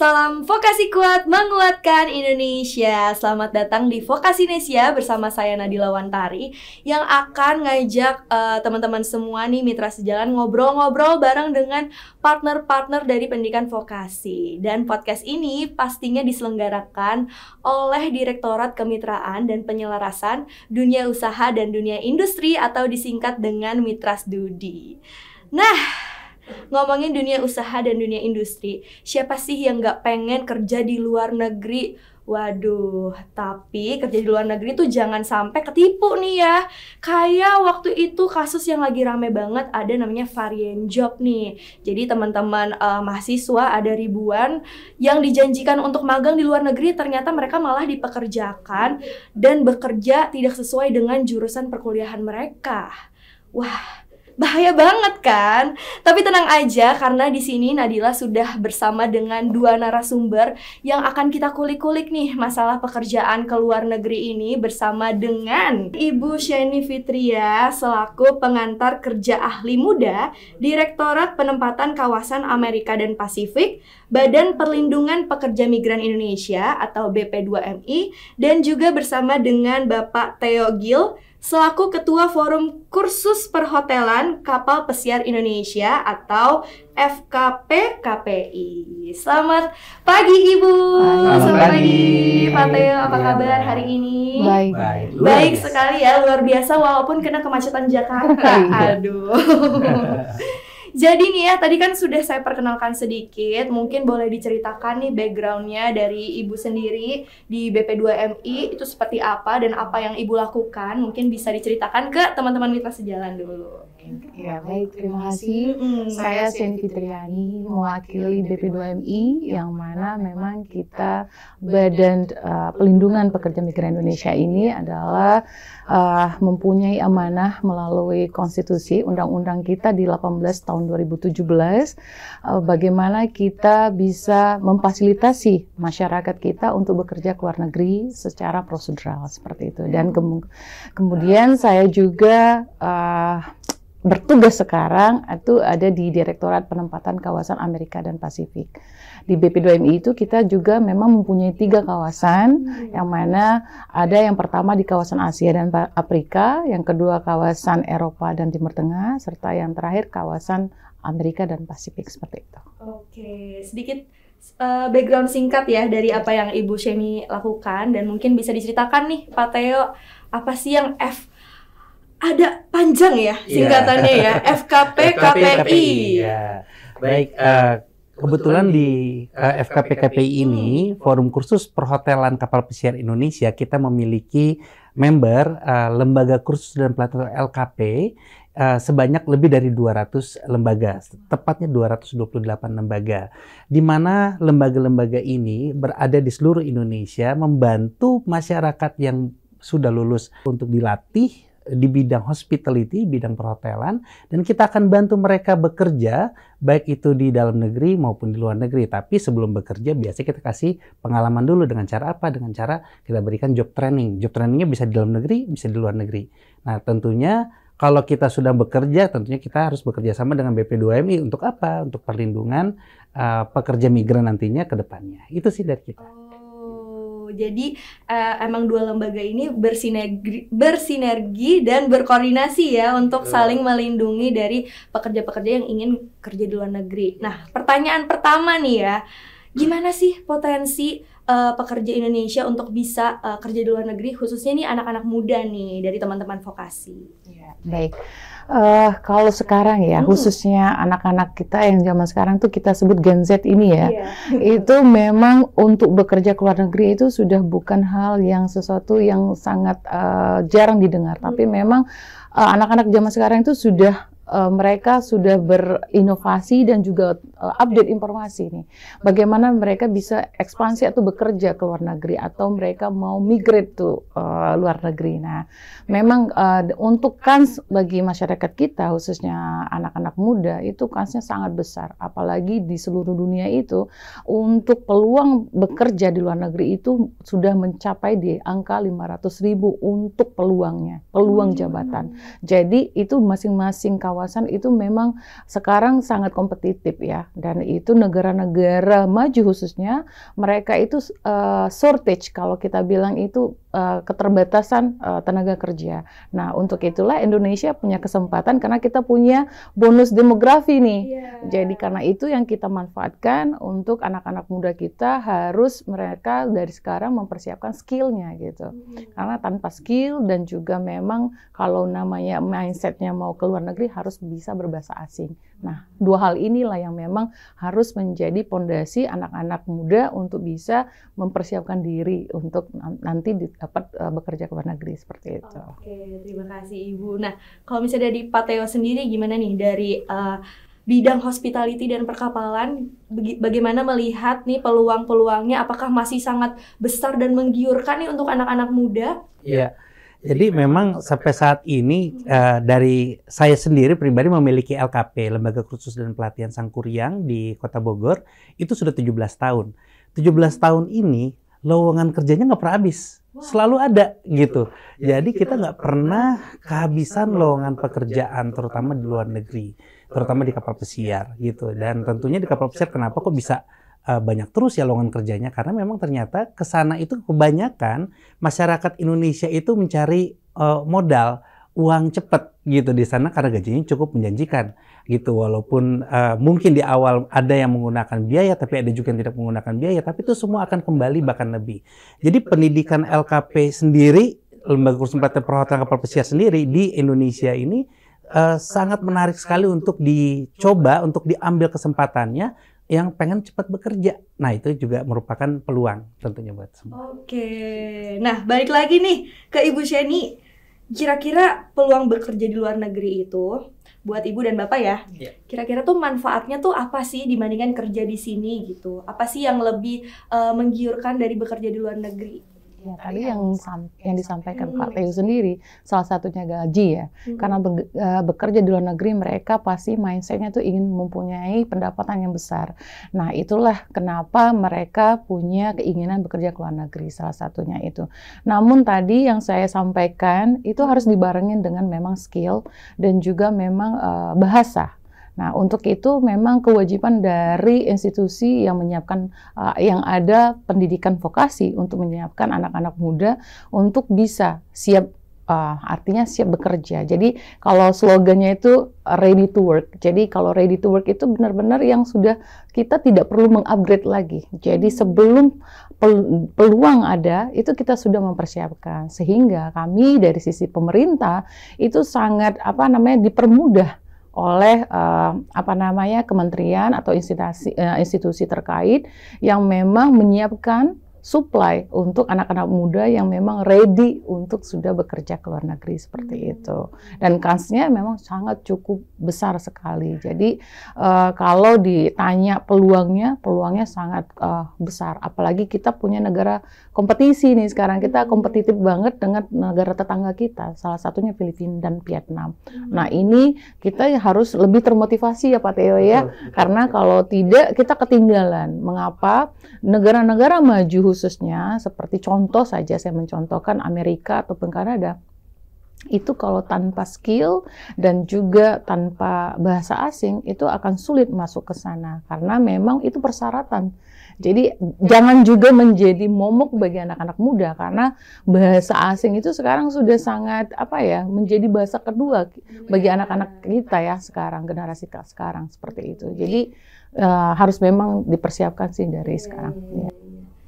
Salam vokasi kuat menguatkan Indonesia. Selamat datang di Vokasinesia bersama saya Nadila Wantari yang akan ngajak teman-teman semua nih mitra sejalan ngobrol-ngobrol bareng dengan partner-partner dari pendidikan vokasi. Dan podcast ini pastinya diselenggarakan oleh Direktorat Kemitraan dan Penyelarasan Dunia Usaha dan Dunia Industri atau disingkat dengan Mitrasdudi. Nah, ngomongin dunia usaha dan dunia industri, siapa sih yang nggak pengen kerja di luar negeri? Waduh, tapi kerja di luar negeri tuh jangan sampai ketipu nih ya. Kayak waktu itu kasus yang lagi rame banget ada namanya varian job nih. Jadi teman-teman mahasiswa ada ribuan yang dijanjikan untuk magang di luar negeri, ternyata mereka malah dipekerjakan dan bekerja tidak sesuai dengan jurusan perkuliahan mereka. Wah, bahaya banget kan? Tapi tenang aja karena di sini Nadila sudah bersama dengan dua narasumber yang akan kita kulik-kulik nih masalah pekerjaan ke luar negeri ini bersama dengan Ibu Sheni Fitria selaku pengantar kerja ahli muda Direktorat Penempatan Kawasan Amerika dan Pasifik Badan Perlindungan Pekerja Migran Indonesia atau BP2MI dan juga bersama dengan Bapak Theo Gil selaku Ketua Forum Kursus Perhotelan Kapal Pesiar Indonesia atau FKP-KPI. Selamat pagi Ibu. Selamat pagi Pak Theo, apa kabar hari ini? Baik sekali ya, luar biasa walaupun kena kemacetan Jakarta. Aduh. Jadi nih ya, tadi kan sudah saya perkenalkan sedikit, mungkin boleh diceritakan nih background-nya dari Ibu sendiri di BP2MI, itu seperti apa dan apa yang Ibu lakukan, mungkin bisa diceritakan ke teman-teman mitra sejalan dulu. Ya baik, terima kasih. Saya Sheni Fitriani, mewakili BP2MI, yang mana memang kita Badan Pelindungan Pekerja Migran Indonesia ini adalah mempunyai amanah melalui konstitusi undang-undang kita di 18 tahun 2017, bagaimana kita bisa memfasilitasi masyarakat kita untuk bekerja ke luar negeri secara prosedural seperti itu. Dan kemudian saya juga bertugas sekarang itu ada di Direktorat Penempatan Kawasan Amerika dan Pasifik. Di BP2MI itu kita juga memang mempunyai 3 kawasan, yang mana ada yang pertama di kawasan Asia dan Afrika, yang kedua kawasan Eropa dan Timur Tengah, serta yang terakhir kawasan Amerika dan Pasifik seperti itu. Oke, sedikit background singkat ya dari apa yang Ibu Sheni lakukan dan mungkin bisa diceritakan nih Pak Theo, apa sih yang ada panjang ya singkatannya ya, FKP-KPI. Ya. Baik, kebetulan di FKP-KPI ini, Forum Kursus Perhotelan Kapal Pesiar Indonesia, kita memiliki member lembaga kursus dan pelatihan LKP sebanyak lebih dari 200 lembaga, tepatnya 228 lembaga, di mana lembaga-lembaga ini berada di seluruh Indonesia membantu masyarakat yang sudah lulus untuk dilatih di bidang hospitality, bidang perhotelan, dan kita akan bantu mereka bekerja baik itu di dalam negeri maupun di luar negeri. Tapi sebelum bekerja biasanya kita kasih pengalaman dulu dengan cara apa? Dengan cara kita berikan job training. Job trainingnya bisa di dalam negeri, bisa di luar negeri. Nah, tentunya kalau kita sudah bekerja, tentunya kita harus bekerja sama dengan BP2MI untuk apa? Untuk perlindungan pekerja migran nantinya ke depannya. Itu sih dari kita. Jadi emang dua lembaga ini bersinergi dan berkoordinasi ya untuk saling melindungi dari pekerja-pekerja yang ingin kerja di luar negeri. Nah, pertanyaan pertama nih ya, gimana sih potensi pekerja Indonesia untuk bisa kerja di luar negeri, khususnya nih anak-anak muda nih dari teman-teman vokasi? Ya, baik. Kalau sekarang ya, khususnya anak-anak kita yang zaman sekarang tuh kita sebut Gen Z ini ya, itu memang untuk bekerja ke luar negeri itu sudah bukan hal yang sesuatu yang sangat jarang didengar, tapi memang anak-anak zaman sekarang itu sudah mereka sudah berinovasi dan juga update informasi nih. Bagaimana mereka bisa ekspansi atau bekerja ke luar negeri atau mereka mau migrate tuh luar negeri. Nah, memang untuk kans bagi masyarakat kita khususnya anak-anak muda itu kansnya sangat besar. Apalagi di seluruh dunia itu untuk peluang bekerja di luar negeri itu sudah mencapai di angka 500.000 untuk peluangnya, peluang jabatan. Jadi itu masing-masing kawasan kawasan itu memang sekarang sangat kompetitif ya, dan itu negara-negara maju khususnya mereka itu shortage, kalau kita bilang itu keterbatasan tenaga kerja. Nah, untuk itulah Indonesia punya kesempatan karena kita punya bonus demografi nih. Jadi karena itu yang kita manfaatkan untuk anak-anak muda kita, harus mereka dari sekarang mempersiapkan skillnya gitu. Karena tanpa skill dan juga memang kalau namanya mindsetnya mau ke luar negeri harus bisa berbahasa asing. Nah, dua hal inilah yang memang harus menjadi pondasi anak-anak muda untuk bisa mempersiapkan diri untuk nanti dapat bekerja ke luar negeri seperti itu. Oke, terima kasih Ibu. Nah, kalau misalnya dari Pak Theo sendiri gimana nih dari bidang hospitality dan perkapalan, bagaimana melihat nih peluang-peluangnya, apakah masih sangat besar dan menggiurkan nih untuk anak-anak muda? Iya. Jadi memang sampai saat ini dari saya sendiri pribadi memiliki LKP, Lembaga Kursus dan Pelatihan Sangkuriang di Kota Bogor, itu sudah 17 tahun. 17 tahun ini lowongan kerjanya nggak pernah habis, selalu ada gitu. Jadi kita nggak pernah kehabisan lowongan pekerjaan, terutama di luar negeri, terutama di kapal pesiar gitu. Dan tentunya di kapal pesiar kenapa kok bisa banyak terus ya lowongan kerjanya, karena memang ternyata ke sana itu kebanyakan masyarakat Indonesia itu mencari modal uang cepat gitu di sana karena gajinya cukup menjanjikan gitu. Walaupun mungkin di awal ada yang menggunakan biaya, tapi ada juga yang tidak menggunakan biaya, tapi itu semua akan kembali bahkan lebih. Jadi pendidikan LKP sendiri, Lembaga Kursus Pelatihan Perhotelan Kapal Pesiar sendiri di Indonesia ini sangat menarik sekali untuk dicoba, untuk diambil kesempatannya yang pengen cepat bekerja. Nah, itu juga merupakan peluang tentunya buat semua. Oke. Nah, balik lagi nih ke Ibu Sheni. Kira-kira peluang bekerja di luar negeri itu buat Ibu dan Bapak ya. Kira-kira tuh manfaatnya tuh apa sih dibandingkan kerja di sini gitu? Apa sih yang lebih menggiurkan dari bekerja di luar negeri? Ya, tadi yang disampaikan Pak Theo sendiri, salah satunya gaji ya. Karena bekerja di luar negeri mereka pasti mindsetnya tuh ingin mempunyai pendapatan yang besar. Nah, itulah kenapa mereka punya keinginan bekerja ke luar negeri, salah satunya itu. Namun tadi yang saya sampaikan itu harus dibarengin dengan memang skill dan juga memang bahasa. Nah, untuk itu memang kewajiban dari institusi yang menyiapkan, yang ada pendidikan vokasi untuk menyiapkan anak-anak muda untuk bisa siap, artinya siap bekerja. Jadi kalau slogannya itu ready to work. Jadi kalau ready to work itu benar-benar yang sudah kita tidak perlu mengupgrade lagi. Jadi sebelum peluang ada, itu kita sudah mempersiapkan. Sehingga kami dari sisi pemerintah itu sangat dipermudah oleh kementerian atau institusi terkait yang memang menyiapkan supply untuk anak-anak muda yang memang ready untuk sudah bekerja ke luar negeri seperti itu. Dan kansnya memang sangat cukup besar sekali. Jadi kalau ditanya peluangnya sangat besar. Apalagi kita punya negara kompetisi nih sekarang. Kita kompetitif banget dengan negara tetangga kita. Salah satunya Filipina dan Vietnam. Nah, ini kita harus lebih termotivasi ya Pak Theo ya. Karena kalau tidak kita ketinggalan. Mengapa? Negara-negara maju khususnya seperti contoh saja saya mencontohkan Amerika ataupun Kanada, itu kalau tanpa skill dan juga tanpa bahasa asing itu akan sulit masuk ke sana karena memang itu persyaratan. Jadi jangan juga menjadi momok bagi anak-anak muda karena bahasa asing itu sekarang sudah sangat menjadi bahasa kedua bagi anak-anak kita ya sekarang, generasi sekarang seperti itu. Jadi harus memang dipersiapkan sih dari sekarang. Ya.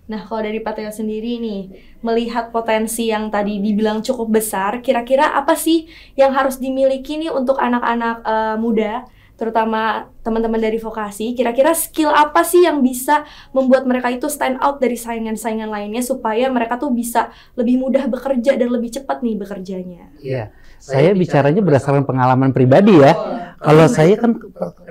Nah, kalau dari Pak Theo sendiri nih, melihat potensi yang tadi dibilang cukup besar, kira-kira apa sih yang harus dimiliki nih untuk anak-anak muda, terutama teman-teman dari vokasi? Kira-kira skill apa sih yang bisa membuat mereka itu stand out dari saingan-saingan lainnya supaya mereka tuh bisa lebih mudah bekerja dan lebih cepat nih bekerjanya? Iya, saya bicaranya berdasarkan pengalaman pribadi ya. Kalau saya kan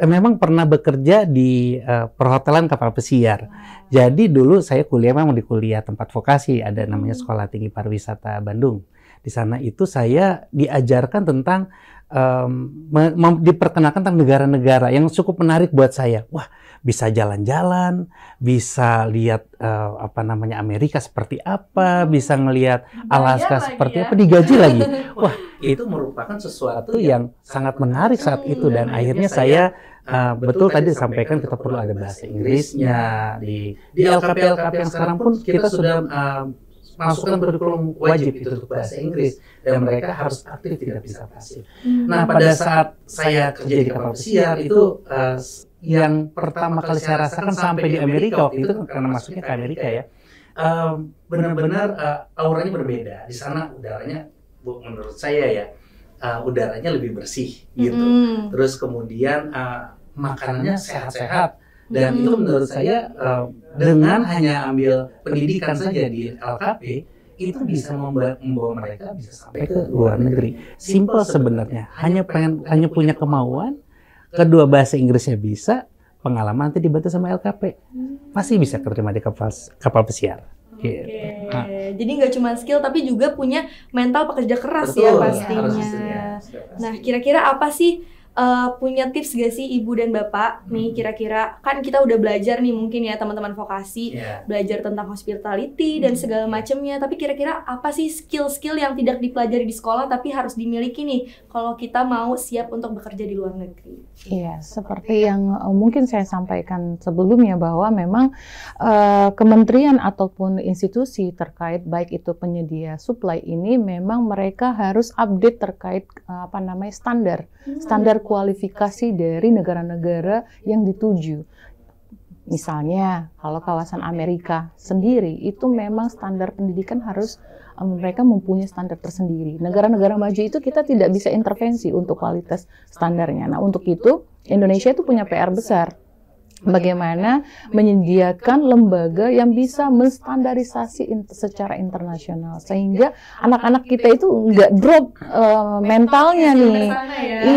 memang pernah bekerja di perhotelan kapal pesiar. Jadi dulu saya kuliah memang di kuliah tempat vokasi, ada namanya Sekolah Tinggi Pariwisata Bandung. Di sana itu saya diajarkan tentang diperkenalkan tentang negara-negara yang cukup menarik buat saya. Wah, bisa jalan-jalan, bisa lihat Amerika seperti apa, bisa ngelihat Alaska seperti apa, digaji lagi. Wah, itu merupakan sesuatu yang sangat menarik saat itu, dan akhirnya saya betul tadi disampaikan kita perlu ada bahasa Inggrisnya di LKP yang sekarang pun kita sudah masukkan kurikulum wajib itu untuk bahasa Inggris, dan mereka harus aktif, tidak bisa pasif. Nah, pada saat saya kerja di kapal pesiar itu yang pertama kali saya rasakan sampai di Amerika waktu itu, karena masuknya ke Amerika ya, benar-benar auranya berbeda. Di sana udaranya, menurut saya ya, udaranya lebih bersih gitu. Terus kemudian makanannya sehat-sehat. Dan itu menurut saya dengan hanya ambil pendidikan saja di LKP itu bisa membawa mereka bisa sampai ke luar negeri. Simple sebenarnya, hanya punya kemauan, kedua bahasa Inggrisnya bisa, pengalaman nanti dibantu sama LKP, pasti bisa kerja di kapal pesiar. Oke. Jadi nggak cuma skill tapi juga punya mental pekerja keras. Betul, ya pastinya. Nah, kira-kira apa sih punya tips gak sih Ibu dan Bapak nih, kira-kira kan kita udah belajar nih mungkin ya teman-teman vokasi, belajar tentang hospitality dan segala macamnya, tapi kira-kira apa sih skill-skill yang tidak dipelajari di sekolah tapi harus dimiliki nih kalau kita mau siap untuk bekerja di luar negeri? Iya, seperti yang mungkin saya sampaikan sebelumnya bahwa memang kementerian ataupun institusi terkait baik itu penyedia supply ini memang mereka harus update terkait standar kualifikasi dari negara-negara yang dituju. Misalnya, kalau kawasan Amerika sendiri, itu memang standar pendidikan harus mereka mempunyai standar tersendiri. Negara-negara maju itu kita tidak bisa intervensi untuk kualitas standarnya. Nah, untuk itu, Indonesia itu punya PR besar. Bagaimana menyediakan lembaga yang bisa menstandarisasi secara internasional sehingga anak-anak kita itu nggak drop mentalnya nih.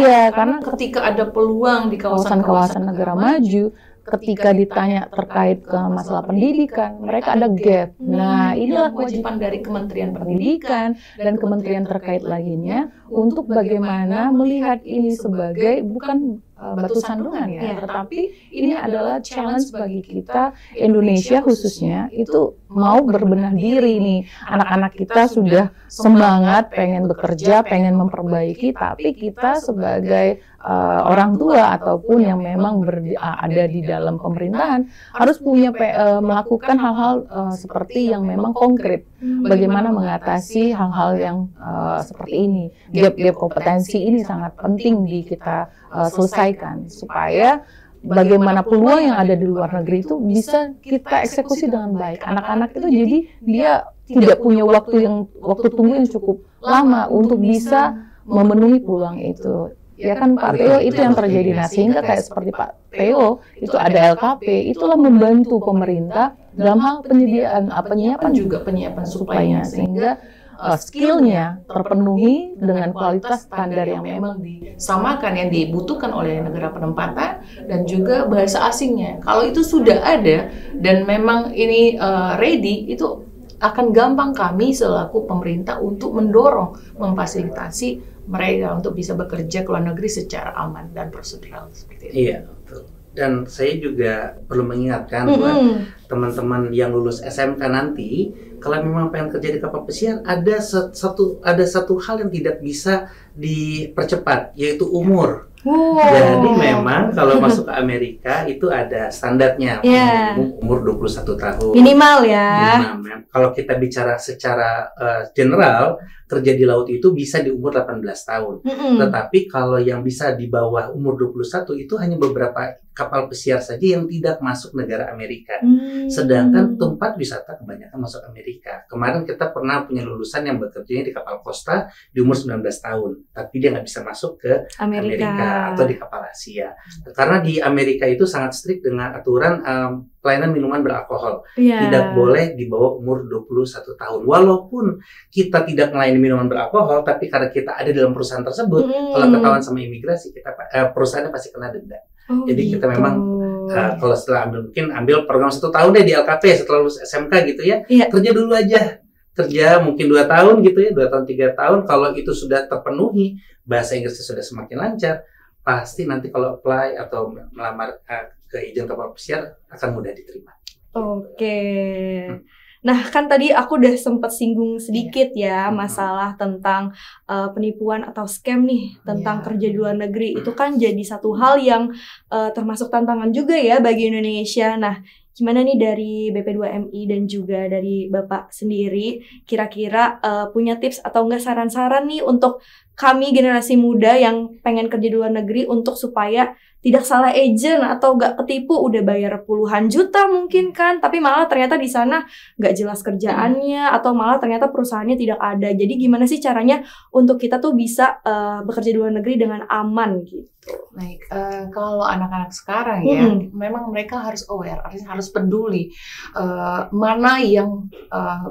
Iya, karena ketika ada peluang di kawasan-kawasan negara maju, ketika ditanya terkait ke masalah pendidikan, mereka ada gap. Nah, inilah kewajiban dari Kementerian Pendidikan dan kementerian terkait lainnya untuk bagaimana melihat ini sebagai bukan batu sandungan ya, tetapi ini adalah challenge bagi kita Indonesia khususnya itu mau berbenah diri nih. Anak-anak kita sudah semangat pengen bekerja, pengen memperbaiki, tapi kita sebagai orang tua ataupun yang memang ada di dalam pemerintahan harus punya melakukan hal-hal seperti yang memang konkret. Bagaimana mengatasi hal-hal yang seperti ini. Gap-gap kompetensi ini sangat penting kita selesaikan supaya bagaimana peluang yang ada di luar negeri itu bisa kita eksekusi dengan baik. Anak-anak itu jadi dia tidak punya waktu tunggu yang cukup lama untuk bisa memenuhi peluang itu. Ya kan Pak Theo, itu yang terjadi. Nah, sehingga kayak seperti Pak Theo itu ada LKP, itulah membantu pemerintah dalam hal penyiapan supply-nya sehingga skill-nya terpenuhi dengan kualitas standar yang memang disamakan yang dibutuhkan oleh negara penempatan dan juga bahasa asingnya. Kalau itu sudah ada dan memang ini ready, itu akan gampang kami selaku pemerintah untuk mendorong, memfasilitasi mereka untuk bisa bekerja ke luar negeri secara aman dan prosedural seperti itu. Iya, betul. Dan saya juga perlu mengingatkan buat teman-teman yang lulus SMK nanti, kalau memang pengen kerja di kapal pesiar, ada satu hal yang tidak bisa dipercepat, yaitu umur. Jadi memang kalau masuk ke Amerika itu ada standarnya, umur 21 tahun. Minimal ya. Minimal. Kalau kita bicara secara general, kerja di laut itu bisa di umur 18 tahun. Tetapi kalau yang bisa di bawah umur 21 itu hanya beberapa kapal pesiar saja yang tidak masuk negara Amerika. Sedangkan tempat wisata kebanyakan masuk Amerika. Kemarin kita pernah punya lulusan yang bekerja di kapal Costa di umur 19 tahun. Tapi dia nggak bisa masuk ke Amerika atau di kapal Asia. Karena di Amerika itu sangat strict dengan aturan pelayanan minuman beralkohol. Tidak boleh di bawah umur 21 tahun. Walaupun kita tidak melayani minuman beralkohol, tapi karena kita ada dalam perusahaan tersebut, kalau ketahuan sama imigrasi, perusahaannya pasti kena denda. Jadi kita memang kalau setelah ambil program 1 tahun deh di LKP setelah lulus SMK gitu ya, kerja dulu aja. kerja mungkin 2 tahun gitu ya, 2 tahun 3 tahun, kalau itu sudah terpenuhi, bahasa Inggrisnya sudah semakin lancar, pasti nanti kalau apply atau melamar ke izin kapal pesiar akan mudah diterima. Oke. Nah, kan tadi aku udah sempat singgung sedikit ya masalah tentang penipuan atau scam nih tentang kerja di luar negeri. Itu kan jadi satu hal yang termasuk tantangan juga ya bagi Indonesia. Nah, gimana nih dari BP2MI dan juga dari Bapak sendiri kira-kira punya tips atau enggak saran-saran nih untuk kami generasi muda yang pengen kerja di luar negeri untuk supaya tidak salah agent atau nggak ketipu, udah bayar puluhan juta mungkin kan, tapi malah ternyata di sana nggak jelas kerjaannya atau malah ternyata perusahaannya tidak ada. Jadi gimana sih caranya untuk kita tuh bisa bekerja di luar negeri dengan aman gitu? Baik, kalau anak-anak sekarang ya, memang mereka harus aware, harus peduli mana yang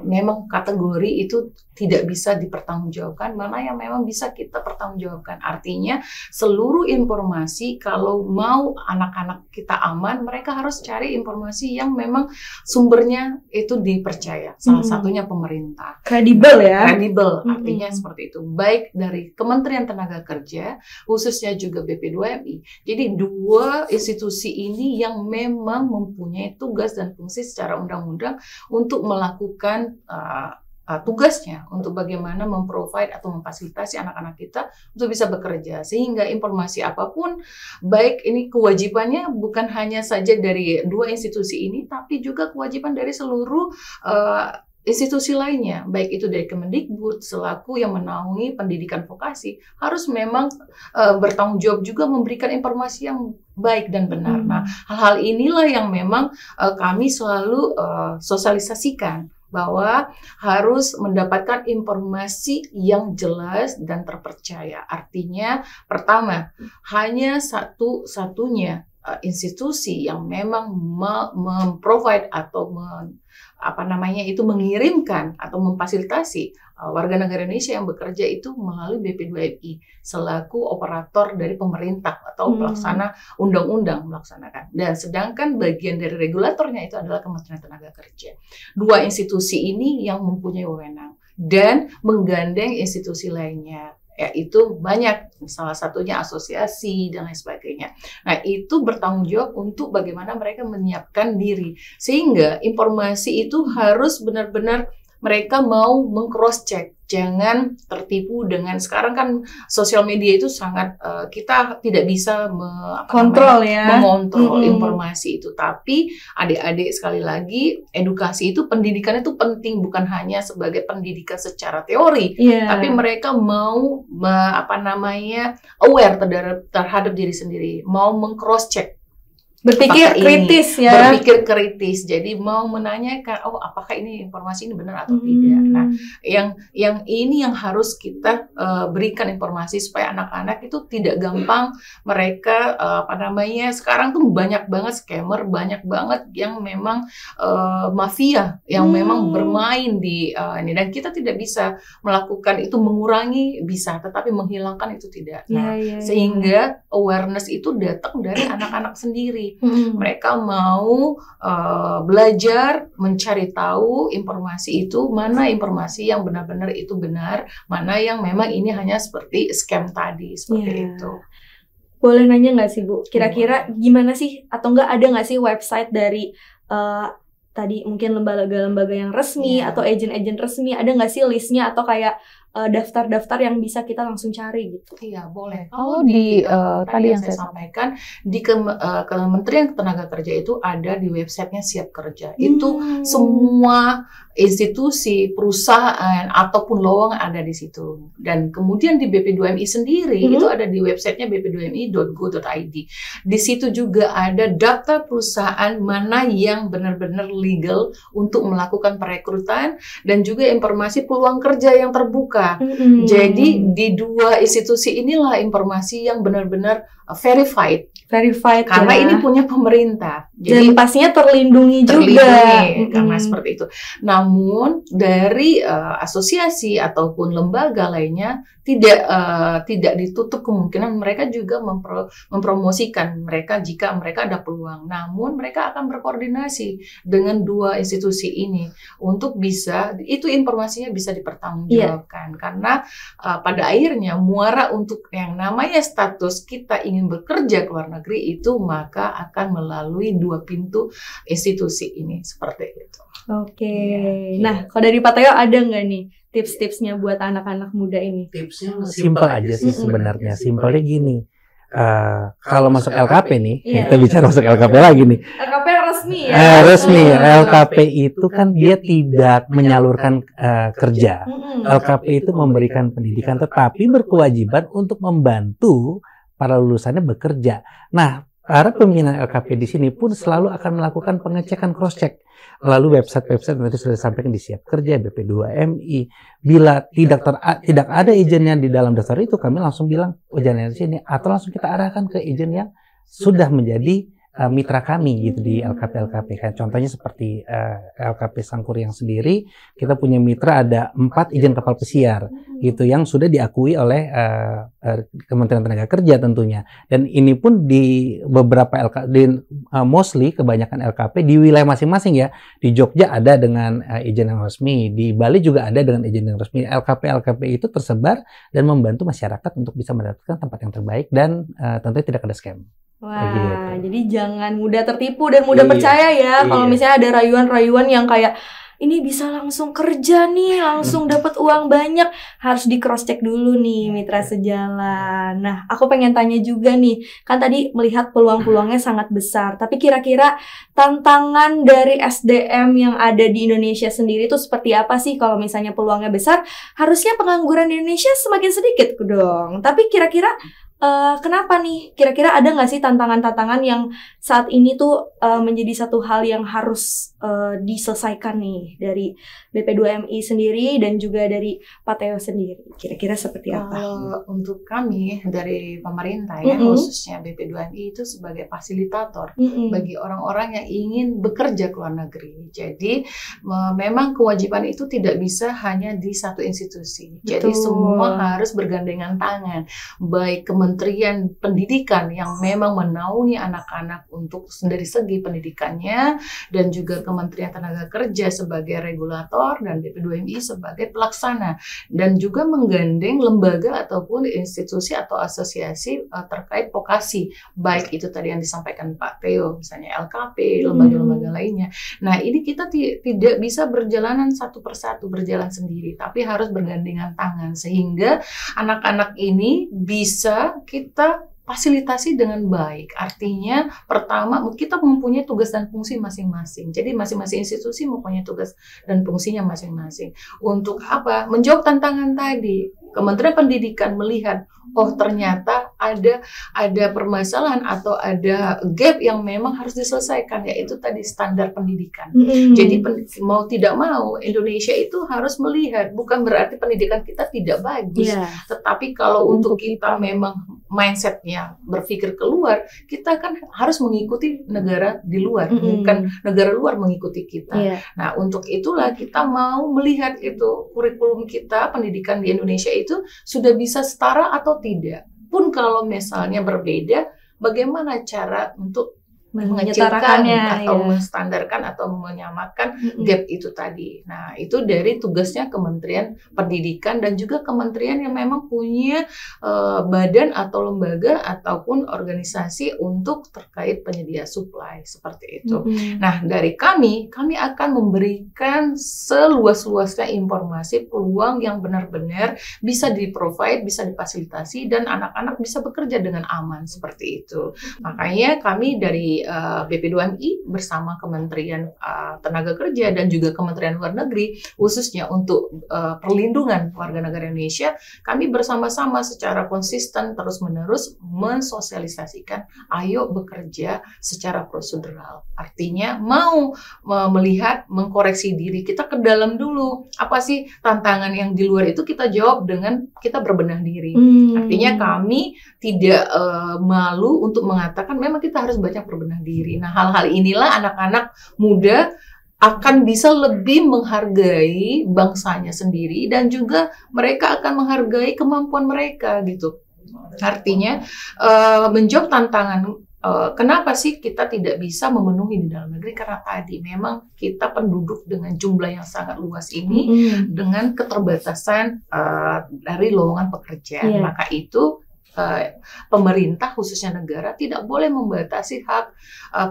memang kategori itu tidak bisa dipertanggungjawabkan, mana yang memang bisa kita pertanggungjawabkan. Artinya seluruh informasi kalau mau anak-anak kita aman, mereka harus cari informasi yang memang sumbernya itu dipercaya. Salah satunya pemerintah. Kredibel ya? Kredibel, artinya seperti itu. Baik dari Kementerian Tenaga Kerja, khususnya juga BP2MI. Jadi dua institusi ini yang memang mempunyai tugas dan fungsi secara undang-undang untuk melakukan tugasnya untuk bagaimana memprovide atau memfasilitasi anak-anak kita untuk bisa bekerja, sehingga informasi apapun, baik ini kewajibannya bukan hanya saja dari dua institusi ini, tapi juga kewajiban dari seluruh institusi lainnya, baik itu dari Kemendikbud selaku yang menaungi pendidikan vokasi, harus memang bertanggung jawab juga memberikan informasi yang baik dan benar. Nah, hal-hal inilah yang memang kami selalu sosialisasikan, bahwa harus mendapatkan informasi yang jelas dan terpercaya. Artinya, pertama, hanya satu-satunya institusi yang memang memprovide atau mengirimkan atau memfasilitasi warga negara Indonesia yang bekerja itu melalui BP2MI selaku operator dari pemerintah atau pelaksana undang-undang melaksanakan. Dan sedangkan bagian dari regulatornya itu adalah Kementerian Tenaga Kerja. Dua institusi ini yang mempunyai wewenang dan menggandeng institusi lainnya. Yaitu banyak, salah satunya asosiasi dan lain sebagainya. Nah, itu bertanggung jawab untuk bagaimana mereka menyiapkan diri, sehingga informasi itu harus benar-benar mereka mau meng-cross check, jangan tertipu dengan sekarang kan sosial media itu sangat kita tidak bisa mengontrol informasi itu. Tapi adik-adik sekali lagi, edukasi itu, pendidikan itu penting, bukan hanya sebagai pendidikan secara teori, tapi mereka mau aware terhadap diri sendiri, mau meng-cross check. Berpikir kritis ya. Berpikir kritis. Jadi mau menanyakan, apakah ini informasi ini benar atau tidak. Nah, yang ini yang harus kita berikan informasi supaya anak-anak itu tidak gampang mereka sekarang tuh banyak banget scammer, banyak banget yang memang mafia yang memang bermain di ini, dan kita tidak bisa melakukan itu, mengurangi bisa, tetapi menghilangkan itu tidak. Nah, sehingga awareness itu datang dari anak-anak sendiri. Mereka mau belajar, mencari tahu informasi itu, mana informasi yang benar-benar itu benar, mana yang memang ini hanya seperti scam tadi, seperti itu. Boleh nanya nggak sih Bu, kira-kira gimana sih, atau nggak ada nggak sih website dari tadi mungkin lembaga-lembaga yang resmi atau agen-agen resmi, ada nggak sih listnya atau kayak daftar-daftar yang bisa kita langsung cari gitu? Iya, boleh. Kalau di tadi yang saya sampaikan, di Kementerian Tenaga Kerja itu ada di websitenya Siap Kerja. Itu semua institusi, perusahaan, ataupun lowongan ada di situ. Dan kemudian di BP2MI sendiri, itu ada di websitenya bp2mi.go.id. Di situ juga ada daftar perusahaan mana yang benar-benar legal untuk melakukan perekrutan, dan juga informasi peluang kerja yang terbuka. Jadi di dua institusi inilah informasi yang benar-benar verified verified karena ya. ini punya pemerintah. Jadi dan pastinya terlindungi juga karena seperti itu. Namun dari asosiasi ataupun lembaga lainnya tidak ditutup kemungkinan mereka juga mempromosikan mereka jika mereka ada peluang. Namun mereka akan berkoordinasi dengan dua institusi ini untuk bisa itu informasinya bisa dipertanggungjawabkan. Karena pada akhirnya muara untuk yang namanya status kita ingin bekerja ke luar negeri itu maka akan melalui dua pintu institusi ini seperti itu. Oke. Nah, kalau dari Pak Teo ada nggak nih tips-tipsnya buat anak-anak muda ini? Tipsnya simpel aja sih sebenarnya. Simpelnya gini, kalau masuk LKP nih, kita bicara masuk LKP lagi nih. LKP resmi ya? Resmi. LKP itu kan dia tidak menyalurkan kerja. LKP itu memberikan pendidikan, tetapi berkewajiban untuk membantu para lulusannya bekerja. Nah, para pembina LKP di sini pun selalu akan melakukan pengecekan cross-check. Lalu website-website nanti sudah disampaikan di Siap Kerja, BP2MI. Bila tidak ada izinnya di dalam daftar itu, kami langsung bilang, oh jangan di sini. Atau langsung kita arahkan ke izin yang sudah menjadi mitra kami gitu di LKP-LKP. Kayak contohnya seperti LKP Sangkuriang sendiri, kita punya mitra ada 4 izin kapal pesiar gitu yang sudah diakui oleh Kementerian Tenaga Kerja tentunya. Dan ini pun di beberapa mostly kebanyakan LKP di wilayah masing-masing ya. Di Jogja ada dengan izin yang resmi, di Bali juga ada dengan izin yang resmi. LKP itu tersebar dan membantu masyarakat untuk bisa mendapatkan tempat yang terbaik dan tentunya tidak ada scam. Wah, jadi jangan mudah tertipu dan mudah percaya ya. Kalau misalnya ada rayuan-rayuan yang kayak ini bisa langsung kerja nih, langsung dapat uang banyak, harus di cross check dulu nih mitra sejalan. Nah, aku pengen tanya juga nih, kan tadi melihat peluang-peluangnya sangat besar, tapi kira-kira tantangan dari SDM yang ada di Indonesia sendiri itu seperti apa sih? Kalau misalnya peluangnya besar, harusnya pengangguran di Indonesia semakin sedikit dong. Tapi kira-kira kenapa nih? Kira-kira ada nggak sih tantangan-tantangan yang saat ini tuh menjadi satu hal yang harus diselesaikan nih dari BP2MI sendiri dan juga dari Pak Teo sendiri? Kira-kira seperti apa? Untuk kami dari pemerintah ya, khususnya BP2MI itu sebagai fasilitator bagi orang-orang yang ingin bekerja ke luar negeri. Jadi memang kewajiban itu tidak bisa hanya di satu institusi. Jadi semua harus bergandengan tangan, baik Kementerian Pendidikan yang memang menaungi anak-anak untuk dari segi pendidikannya dan juga Kementerian Tenaga Kerja sebagai regulator dan BP2MI sebagai pelaksana dan juga menggandeng lembaga ataupun institusi atau asosiasi terkait vokasi, baik itu tadi yang disampaikan Pak Teo misalnya LKP, lembaga-lembaga lainnya. Nah, ini kita tidak bisa berjalanan satu persatu, berjalan sendiri, tapi harus bergandengan tangan sehingga anak-anak ini bisa kita fasilitasi dengan baik. Artinya pertama kita mempunyai tugas dan fungsi masing-masing. Jadi masing-masing institusi mempunyai tugas dan fungsinya masing-masing. Untuk apa? Menjawab tantangan tadi. Kementerian Pendidikan melihat, oh ternyata ada permasalahan atau ada gap yang memang harus diselesaikan, yaitu tadi standar pendidikan. Jadi mau tidak mau Indonesia itu harus melihat, bukan berarti pendidikan kita tidak bagus, tetapi kalau untuk kita memang mindsetnya berpikir keluar, kita kan harus mengikuti negara di luar, bukan negara luar mengikuti kita. Nah, untuk itulah kita mau melihat itu kurikulum kita, pendidikan di Indonesia itu sudah bisa setara atau tidak. Pun kalau misalnya berbeda, bagaimana cara untuk mengecilkan atau menstandarkan atau menyamakan gap itu tadi. Nah, itu dari tugasnya Kementerian Pendidikan dan juga kementerian yang memang punya badan atau lembaga ataupun organisasi untuk terkait penyedia suplai seperti itu. Nah, dari kami akan memberikan seluas-luasnya informasi peluang yang benar-benar bisa di-provide, bisa difasilitasi dan anak-anak bisa bekerja dengan aman seperti itu. Makanya kami dari BP2MI bersama Kementerian Tenaga Kerja dan juga Kementerian Luar Negeri khususnya untuk perlindungan warga negara Indonesia, kami bersama-sama secara konsisten terus-menerus mensosialisasikan ayo bekerja secara prosedural. Artinya mau melihat, mengkoreksi diri kita ke dalam dulu. Apa sih tantangan yang di luar itu kita jawab dengan kita berbenah diri. Artinya kami tidak malu untuk mengatakan memang kita harus banyak berbenah diri. Nah, hal-hal inilah anak-anak muda akan bisa lebih menghargai bangsanya sendiri dan juga mereka akan menghargai kemampuan mereka gitu. Artinya menjawab tantangan kenapa sih kita tidak bisa memenuhi di dalam negeri, karena tadi memang kita penduduk dengan jumlah yang sangat luas ini dengan keterbatasan dari lowongan pekerjaan. Maka itu pemerintah khususnya negara tidak boleh membatasi hak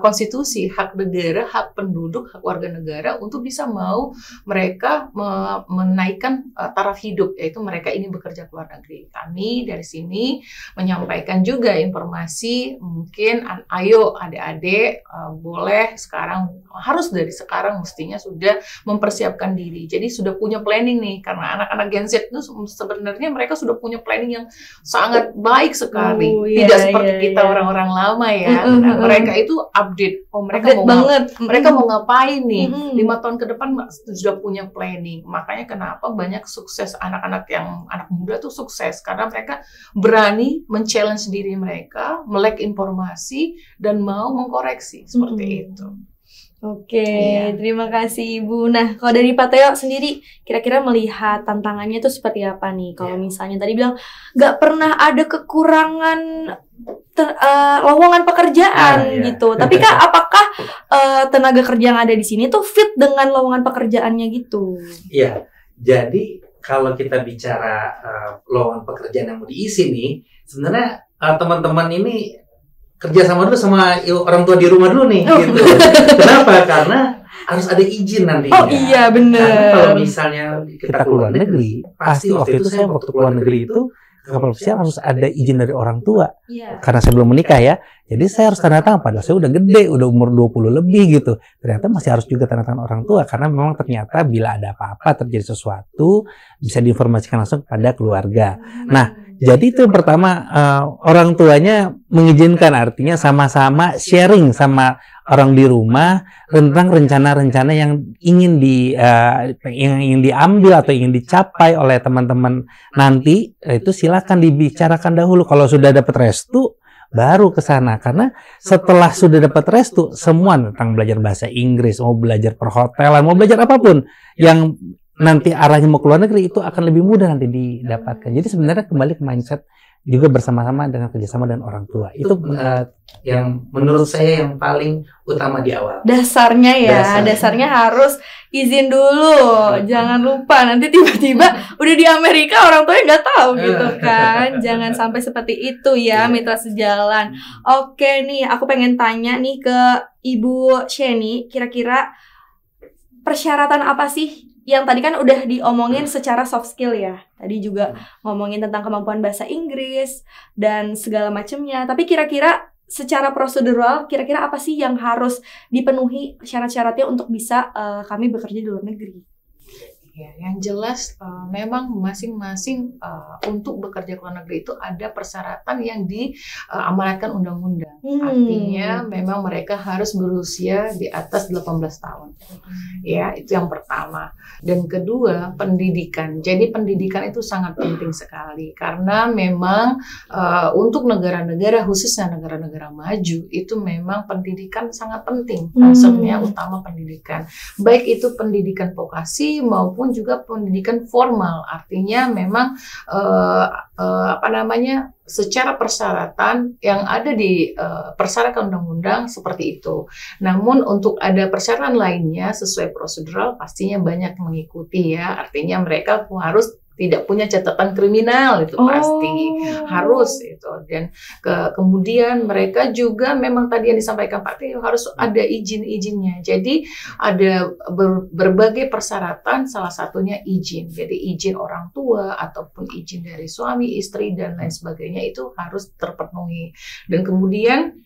konstitusi, hak negara, hak penduduk, hak warga negara untuk bisa mau mereka menaikkan taraf hidup, yaitu mereka ini bekerja ke luar negeri. Kami dari sini menyampaikan juga informasi, mungkin ayo adik-adik boleh sekarang, harus dari sekarang mestinya sudah mempersiapkan diri. Jadi sudah punya planning nih, karena anak-anak Gen Z itu sebenarnya mereka sudah punya planning yang sangat baik sekali. Tidak seperti kita orang-orang lama ya. Nah, mereka itu update. Oh, mereka mau banget. Mereka mau ngapain nih? 5 tahun ke depan sudah punya planning. Makanya kenapa banyak sukses anak-anak yang anak muda tuh sukses, karena mereka berani men-challenge diri mereka, melek informasi dan mau mengkoreksi seperti itu. Oke, terima kasih Ibu. Nah, kalau dari Pak Teo sendiri, kira-kira melihat tantangannya itu seperti apa nih? Kalau misalnya tadi bilang nggak pernah ada kekurangan lowongan pekerjaan gitu. Tapi Kak, apakah tenaga kerja yang ada di sini tuh fit dengan lowongan pekerjaannya gitu? Iya, jadi kalau kita bicara lowongan pekerjaan yang mau diisi nih, sebenarnya teman-teman ini kerja sama dulu sama orang tua di rumah dulu nih, gitu. Kenapa? Karena harus ada izin nantinya. Oh iya, benar. Karena kalau misalnya kita keluar negeri, pasti waktu itu saya waktu keluar negeri itu ke kapal pesiar harus ada izin dari orang tua. Karena saya belum menikah ya. Jadi saya harus tanda tangan, padahal saya udah gede, udah umur 20 lebih gitu. Ternyata masih harus juga tanda tangan orang tua, karena memang ternyata bila ada apa-apa terjadi sesuatu bisa diinformasikan langsung kepada keluarga. Nah, jadi itu yang pertama, orang tuanya mengizinkan, artinya sama-sama sharing sama orang di rumah tentang rencana-rencana yang ingin diambil atau ingin dicapai oleh teman-teman nanti. Itu silakan dibicarakan dahulu. Kalau sudah dapat restu, baru ke sana. Karena setelah sudah dapat restu, semua tentang belajar bahasa Inggris, mau belajar perhotelan, mau belajar apapun yang nanti arahnya mau ke luar negeri, itu akan lebih mudah nanti didapatkan. Jadi sebenarnya kembali ke mindset juga bersama-sama dengan kerjasama dengan orang tua. Itu yang menurut saya yang paling utama di awal. Dasarnya ya, dasarnya harus izin dulu. Jangan lupa nanti tiba-tiba udah di Amerika orang tuanya nggak tahu gitu kan. Jangan sampai seperti itu ya, mitra sejalan. Oke nih, aku pengen tanya nih ke Ibu Sheni, kira-kira persyaratan apa sih yang tadi kan udah diomongin secara soft skill ya. Tadi juga ngomongin tentang kemampuan bahasa Inggris dan segala macamnya. Tapi kira-kira secara prosedural, kira-kira apa sih yang harus dipenuhi syarat-syaratnya untuk bisa kami bekerja di luar negeri? Ya, yang jelas memang masing-masing untuk bekerja ke luar negeri itu ada persyaratan yang diamanatkan undang-undang. Artinya memang mereka harus berusia di atas 18 tahun. Ya, itu yang pertama. Dan kedua, pendidikan. Jadi pendidikan itu sangat penting sekali karena memang untuk negara-negara, khususnya negara-negara maju, itu memang pendidikan sangat penting. Concernnya utama pendidikan. Baik itu pendidikan vokasi maupun juga pendidikan formal, artinya memang secara persyaratan yang ada di persyaratan undang-undang seperti itu. Namun untuk ada persyaratan lainnya sesuai prosedural pastinya banyak mengikuti ya, artinya mereka harus tidak punya catatan kriminal, itu pasti harus itu. Dan kemudian mereka juga memang tadi yang disampaikan Pak Teo harus ada izin-izinnya. Jadi ada berbagai persyaratan, salah satunya izin. Jadi izin orang tua ataupun izin dari suami, istri dan lain sebagainya itu harus terpenuhi. Dan kemudian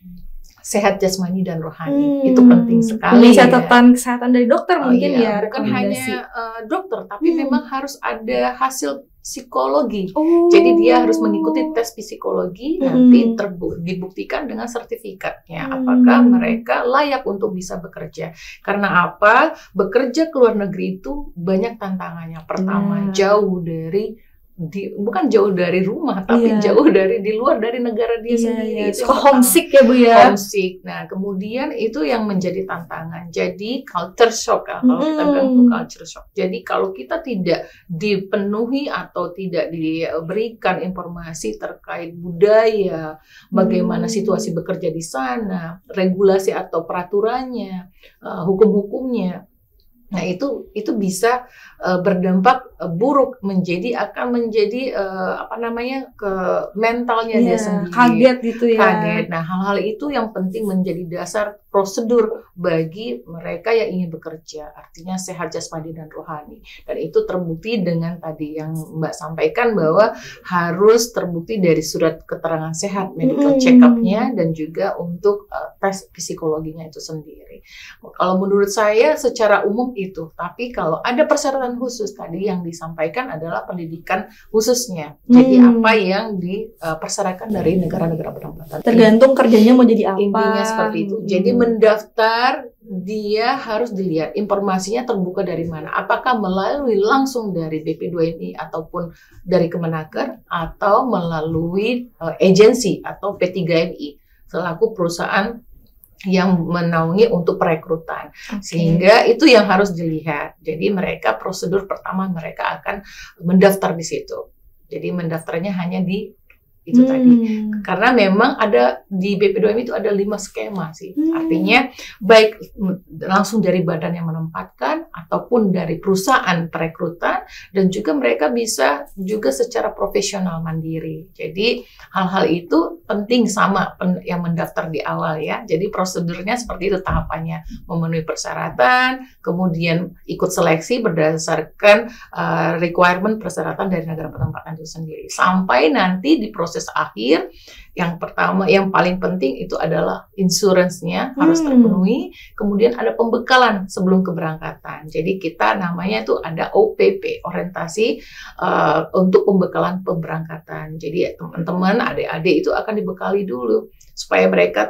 sehat jasmani dan rohani. Itu penting sekali. Ini catatan kesehatan dari dokter mungkin ya. Bukan hanya dokter, tapi memang harus ada hasil psikologi. Oh. Jadi dia harus mengikuti tes psikologi, nanti dibuktikan dengan sertifikatnya apakah mereka layak untuk bisa bekerja. Karena apa? Bekerja ke luar negeri itu banyak tantangannya. Pertama, jauh dari bukan jauh dari rumah, tapi jauh dari di luar dari negara dia sendiri. Itu homesick ya Bu ya. Homesick. Nah, kemudian itu yang menjadi tantangan. Jadi culture shock, kalau kita bilang itu culture shock. Jadi kalau kita tidak dipenuhi atau tidak diberikan informasi terkait budaya, bagaimana situasi bekerja di sana, regulasi atau peraturannya, hukum-hukumnya. Nah, itu bisa berdampak buruk, akan menjadi ke mentalnya dia sendiri. Kaget gitu ya. Kaget. Nah, hal-hal itu yang penting menjadi dasar prosedur bagi mereka yang ingin bekerja. Artinya sehat jasmani dan rohani. Dan itu terbukti dengan tadi yang Mbak sampaikan bahwa harus terbukti dari surat keterangan sehat, medical check-up-nya, dan juga untuk tes psikologinya itu sendiri. Kalau menurut saya secara umum itu, tapi kalau ada persyaratan khusus tadi yang disampaikan adalah pendidikan khususnya. Jadi apa yang dipersyaratkan dari negara-negara penempatan. Tergantung kerjanya mau jadi apa. Intinya seperti itu. Jadi mendaftar dia harus dilihat informasinya terbuka dari mana. Apakah melalui langsung dari BP2MI ataupun dari Kemenaker atau melalui agensi atau P3MI selaku perusahaan yang menaungi untuk perekrutan. Sehingga itu yang harus dilihat. Jadi mereka prosedur pertama mereka akan mendaftar di situ. Jadi mendaftarnya hanya di itu tadi. Karena memang ada di BP2MI itu ada 5 skema sih. Artinya baik langsung dari badan yang menempatkan ataupun dari perusahaan perekrutan, dan juga mereka bisa juga secara profesional mandiri. Jadi hal-hal itu penting sama yang mendaftar di awal ya. Jadi prosedurnya seperti itu tahapannya, memenuhi persyaratan, kemudian ikut seleksi berdasarkan requirement persyaratan dari negara penempatan itu sendiri. Sampai nanti di proses akhir, yang pertama, yang paling penting itu adalah insurance-nya harus terpenuhi, kemudian ada pembekalan sebelum keberangkatan. Jadi kita namanya itu ada OPP, orientasi untuk pembekalan pemberangkatan. Jadi teman-teman, adik-adik itu akan dibekali dulu supaya mereka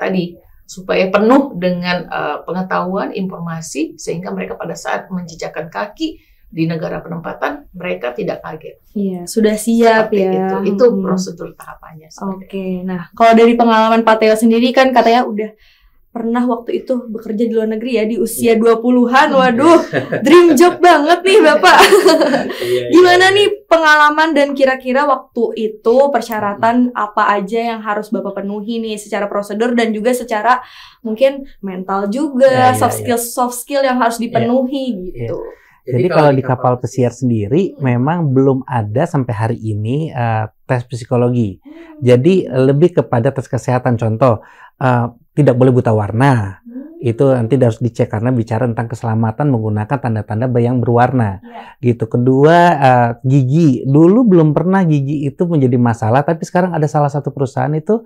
supaya penuh dengan pengetahuan, informasi, sehingga mereka pada saat menjejakkan kaki di negara penempatan mereka tidak kaget. Iya, sudah siap ya. Itu prosedur tahapannya. Oke. Nah, kalau dari pengalaman Pak Theo sendiri kan katanya udah pernah waktu itu bekerja di luar negeri ya di usia 20-an. Waduh, dream job banget nih Bapak. Gimana nih pengalaman dan kira-kira waktu itu persyaratan apa aja yang harus Bapak penuhi nih secara prosedur dan juga secara mungkin mental juga, soft skill yang harus dipenuhi gitu. Jadi kalau di kapal pesiar sendiri memang belum ada sampai hari ini tes psikologi. Jadi lebih kepada tes kesehatan. Contoh, tidak boleh buta warna. Itu nanti harus dicek karena bicara tentang keselamatan menggunakan tanda-tanda yang berwarna. Gitu. Kedua, gigi. Dulu belum pernah gigi itu menjadi masalah, tapi sekarang ada salah satu perusahaan itu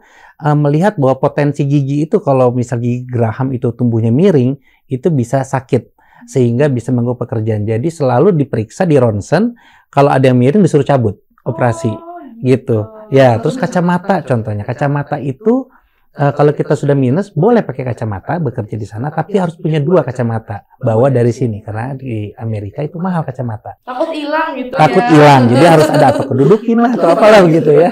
melihat bahwa potensi gigi itu kalau misal gigi geraham itu tumbuhnya miring, itu bisa sakit. Sehingga bisa mengganggu pekerjaan. Jadi selalu diperiksa di ronsen, kalau ada yang miring disuruh cabut operasi gitu. Ya, terus kacamata contohnya. Kacamata itu kalau kita sudah minus boleh pakai kacamata bekerja di sana, tapi harus punya 2 kacamata bawa dari sini karena di Amerika itu mahal kacamata. Takut hilang gitu. Takut hilang. Jadi harus ada atau kedudukin lah atau apalah begitu ya.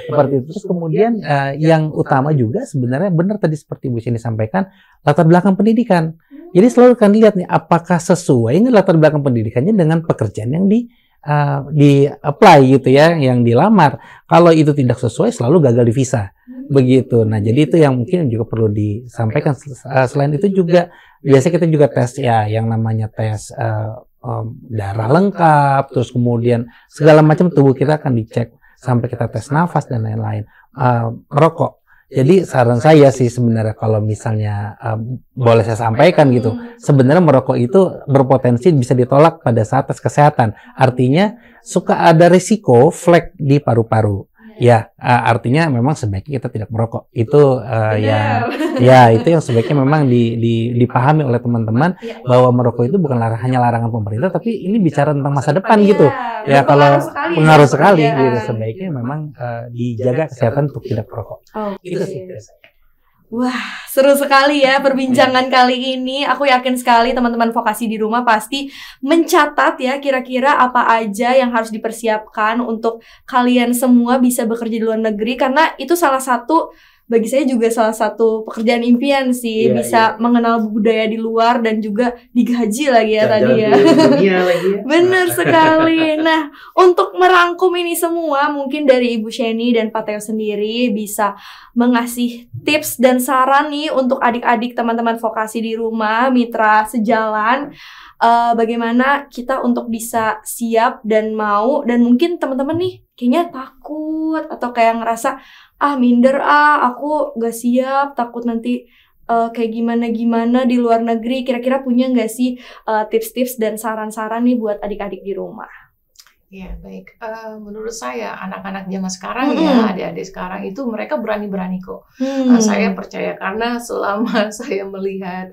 Seperti itu. Terus kemudian yang utama juga sebenarnya benar tadi seperti Bu Cindy sampaikan, latar belakang pendidikan. Jadi selalu akan lihat nih apakah sesuai nggak latar belakang pendidikannya dengan pekerjaan yang di apply gitu ya, yang dilamar. Kalau itu tidak sesuai selalu gagal di visa. Begitu. Nah, jadi itu yang mungkin juga perlu disampaikan. Selain itu juga biasanya kita juga tes ya yang namanya tes darah lengkap, terus kemudian segala macam tubuh kita akan dicek sampai kita tes nafas dan lain-lain. Merokok. Jadi saran saya sih sebenarnya kalau misalnya boleh saya sampaikan gitu, sebenarnya merokok itu berpotensi bisa ditolak pada saat tes kesehatan. Artinya suka ada risiko flek di paru-paru. Ya, artinya memang sebaiknya kita tidak merokok. Itu ya itu yang sebaiknya memang dipahami oleh teman-teman bahwa merokok itu bukan hanya larangan pemerintah, tapi ini bicara tentang masa depan gitu. Ya kalau pengaruh sekali gitu, sebaiknya memang dijaga kesehatan untuk tidak merokok. Itu sih. Wah, seru sekali ya perbincangan kali ini. Aku yakin sekali teman-teman vokasi di rumah pasti mencatat ya kira-kira apa aja yang harus dipersiapkan untuk kalian semua bisa bekerja di luar negeri. Karena itu salah satu, bagi saya juga salah satu pekerjaan impian sih, bisa mengenal budaya di luar dan juga digaji lagi ya tadi ya. Bener sekali. Nah, untuk merangkum ini semua, mungkin dari Ibu Sheni dan Pak Theo sendiri bisa mengasih tips dan saran nih untuk adik-adik teman-teman vokasi di rumah, mitra sejalan, bagaimana kita untuk bisa siap dan mau, dan mungkin teman-teman nih kayaknya takut atau kayak ngerasa minder aku gak siap, takut nanti kayak gimana-gimana di luar negeri. Kira-kira punya gak sih tips-tips dan saran-saran nih buat adik-adik di rumah? Ya, baik. Menurut saya anak-anak zaman sekarang ya, adik-adik sekarang itu mereka berani-berani kok. Saya percaya karena selama saya melihat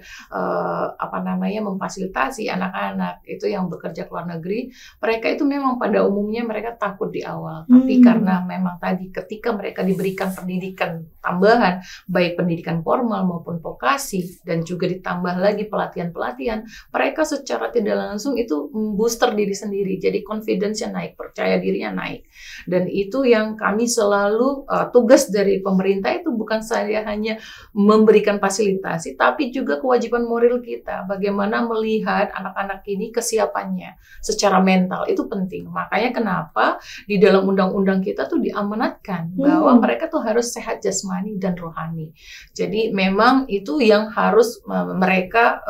memfasilitasi anak-anak itu yang bekerja ke luar negeri, mereka itu memang pada umumnya mereka takut di awal. Tapi karena memang tadi ketika mereka diberikan pendidikan tambahan, baik pendidikan formal maupun vokasi, dan juga ditambah lagi pelatihan-pelatihan, mereka secara tidak langsung itu booster diri sendiri. Jadi confidence naik, percaya dirinya naik. Dan itu yang kami selalu tugas dari pemerintah itu bukan saya hanya memberikan fasilitasi, tapi juga kewajiban moral kita. Bagaimana melihat anak-anak ini kesiapannya secara mental, itu penting. Makanya kenapa di dalam undang-undang kita tuh diamanatkan bahwa mereka tuh harus sehat jasmani dan rohani. Jadi memang itu yang harus mereka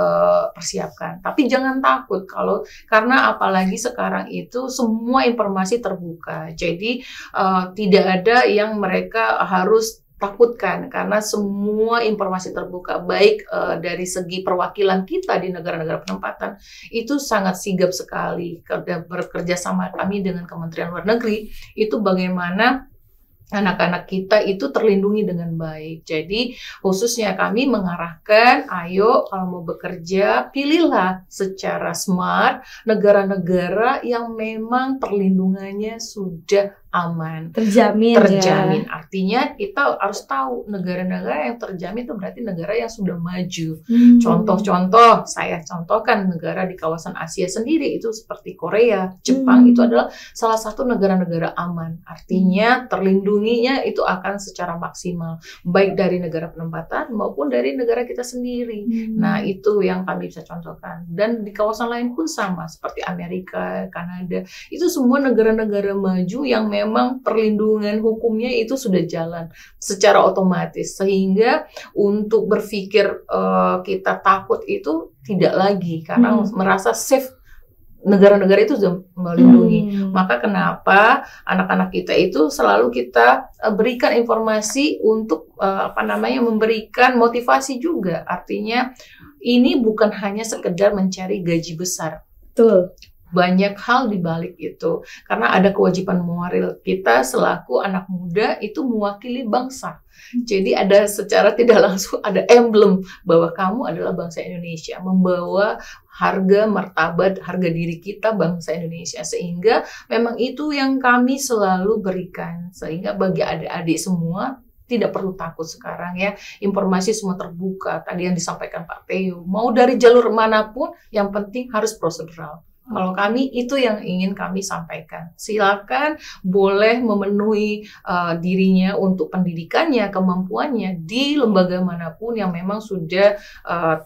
persiapkan. Tapi jangan takut karena apalagi sekarang itu semua informasi terbuka. Jadi tidak ada yang mereka harus takutkan karena semua informasi terbuka, baik dari segi perwakilan kita di negara-negara penempatan itu sangat sigap sekali bekerja sama kami dengan Kementerian Luar Negeri itu bagaimana anak-anak kita itu terlindungi dengan baik. Jadi khususnya kami mengarahkan, ayo kalau mau bekerja, pilihlah secara smart negara-negara yang memang perlindungannya sudah aman, terjamin. Ya. Artinya kita harus tahu negara-negara yang terjamin itu berarti negara yang sudah maju. Contoh-contoh, saya contohkan negara di kawasan Asia sendiri itu seperti Korea, Jepang itu adalah salah satu negara-negara aman. Artinya terlindunginya itu akan secara maksimal, baik dari negara penempatan maupun dari negara kita sendiri. Nah itu yang kami bisa contohkan. Dan di kawasan lain pun sama, seperti Amerika, Kanada, itu semua negara-negara maju yang memang perlindungan hukumnya itu sudah jalan secara otomatis, sehingga untuk berpikir kita takut itu tidak lagi karena merasa safe. Negara-negara itu sudah melindungi. Maka kenapa anak-anak kita itu selalu kita berikan informasi untuk memberikan motivasi juga. Artinya ini bukan hanya sekedar mencari gaji besar. Betul. Banyak hal di balik itu, karena ada kewajiban moral kita selaku anak muda itu mewakili bangsa. Jadi ada secara tidak langsung ada emblem bahwa kamu adalah bangsa Indonesia, membawa harga martabat, harga diri kita bangsa Indonesia, sehingga memang itu yang kami selalu berikan, sehingga bagi adik-adik semua tidak perlu takut sekarang ya, informasi semua terbuka. Tadi yang disampaikan Pak Theo, mau dari jalur manapun, yang penting harus prosedural. Kalau kami itu yang ingin kami sampaikan. Silakan boleh memenuhi dirinya untuk pendidikannya, kemampuannya di lembaga manapun yang memang sudah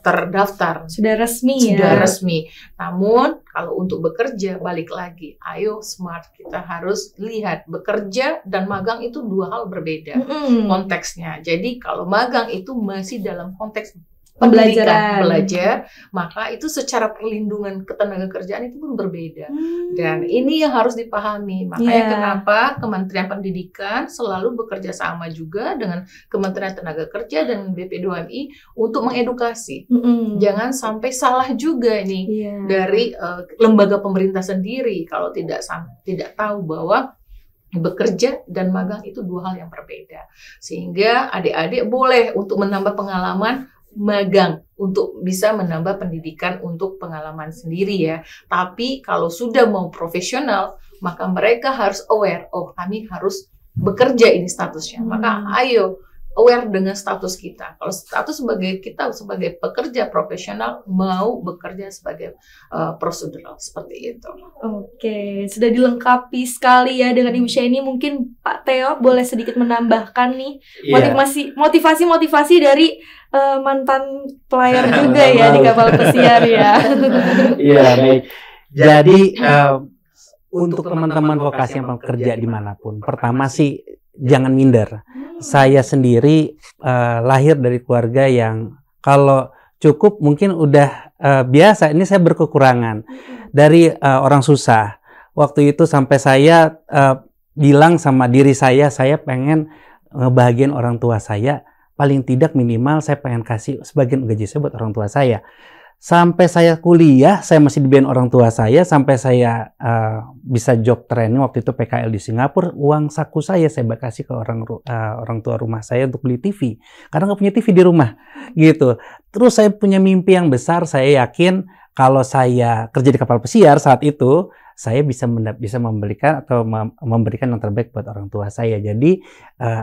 terdaftar. Sudah resmi Sudah resmi. Namun kalau untuk bekerja balik lagi, ayo smart, kita harus lihat bekerja dan magang itu dua hal berbeda konteksnya. Jadi kalau magang itu masih dalam konteks pendidikan, belajar, maka itu secara perlindungan ketenagakerjaan itu pun berbeda. Dan ini yang harus dipahami. Makanya kenapa Kementerian Pendidikan selalu bekerja sama juga dengan Kementerian Tenaga Kerja dan BP2MI untuk mengedukasi. Jangan sampai salah juga nih dari lembaga pemerintah sendiri kalau tidak tahu bahwa bekerja dan magang itu dua hal yang berbeda. Sehingga adik-adik boleh untuk menambah pengalaman magang untuk bisa menambah pendidikan untuk pengalaman sendiri ya. Tapi kalau sudah mau profesional, maka mereka harus aware, oh kami harus bekerja ini statusnya. Maka ayo aware dengan status kita. Kalau status sebagai kita sebagai pekerja profesional mau bekerja sebagai prosedural seperti itu. Oke, sudah dilengkapi sekali ya dengan Ibu Sheni. Mungkin Pak Theo boleh sedikit menambahkan nih motivasi dari mantan pelayar juga ya di kapal pesiar ya. Iya, baik. Jadi untuk teman-teman vokasi yang bekerja dimanapun, pertama sih jangan minder. Saya sendiri lahir dari keluarga yang kalau cukup mungkin udah biasa. Ini saya berkekurangan dari orang susah. Waktu itu sampai saya bilang sama diri saya pengen ngebahagiain orang tua saya. Paling tidak minimal saya pengen kasih sebagian gaji saya buat orang tua saya. Sampai saya kuliah, saya masih dibiayain orang tua saya. Sampai saya bisa job training waktu itu PKL di Singapura, uang saku saya kasih ke orang tua rumah saya untuk beli TV. Karena nggak punya TV di rumah, gitu. Terus saya punya mimpi yang besar. Saya yakin kalau saya kerja di kapal pesiar saat itu, saya bisa memberikan yang terbaik buat orang tua saya. Jadi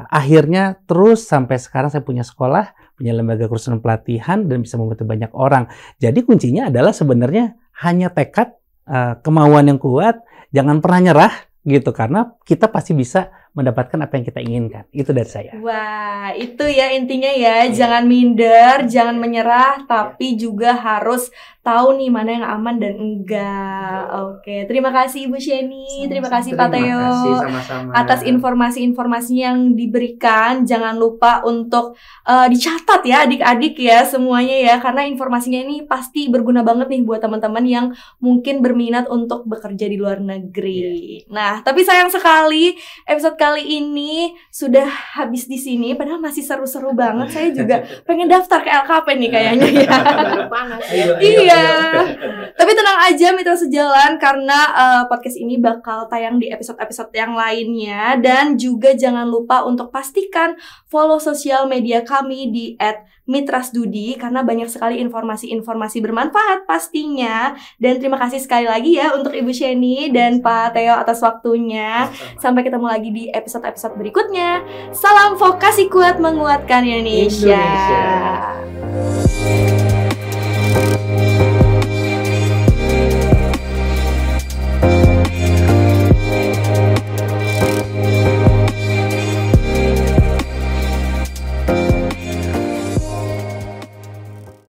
akhirnya terus sampai sekarang saya punya sekolah, punya lembaga kursus dan pelatihan, dan bisa membantu banyak orang. Jadi kuncinya adalah sebenarnya hanya tekad, kemauan yang kuat, jangan pernah nyerah gitu, karena kita pasti bisa mendapatkan apa yang kita inginkan. Itu dari saya. Wah, itu ya intinya ya, jangan minder, jangan menyerah, tapi juga harus tahu nih mana yang aman dan enggak. Oke, terima kasih Ibu Sheni, terima kasih Pak Theo atas informasi-informasi yang diberikan. Jangan lupa untuk dicatat ya adik-adik ya semuanya ya, karena informasinya ini pasti berguna banget nih buat teman-teman yang mungkin berminat untuk bekerja di luar negeri. Nah, tapi sayang sekali episode kali ini sudah habis di sini, padahal masih seru-seru banget. Saya juga pengen daftar ke LKP nih kayaknya ya. Baru panas. Iya. Tapi tenang aja Mitra Sejalan, karena podcast ini bakal tayang di episode-episode yang lainnya. Dan juga jangan lupa untuk pastikan follow sosial media kami di @mitrasdudi, karena banyak sekali informasi-informasi bermanfaat pastinya. Dan terima kasih sekali lagi ya untuk Ibu Sheni dan Pak Theo atas waktunya. Sampai ketemu lagi di episode-episode berikutnya. Salam vokasi kuat menguatkan Indonesia.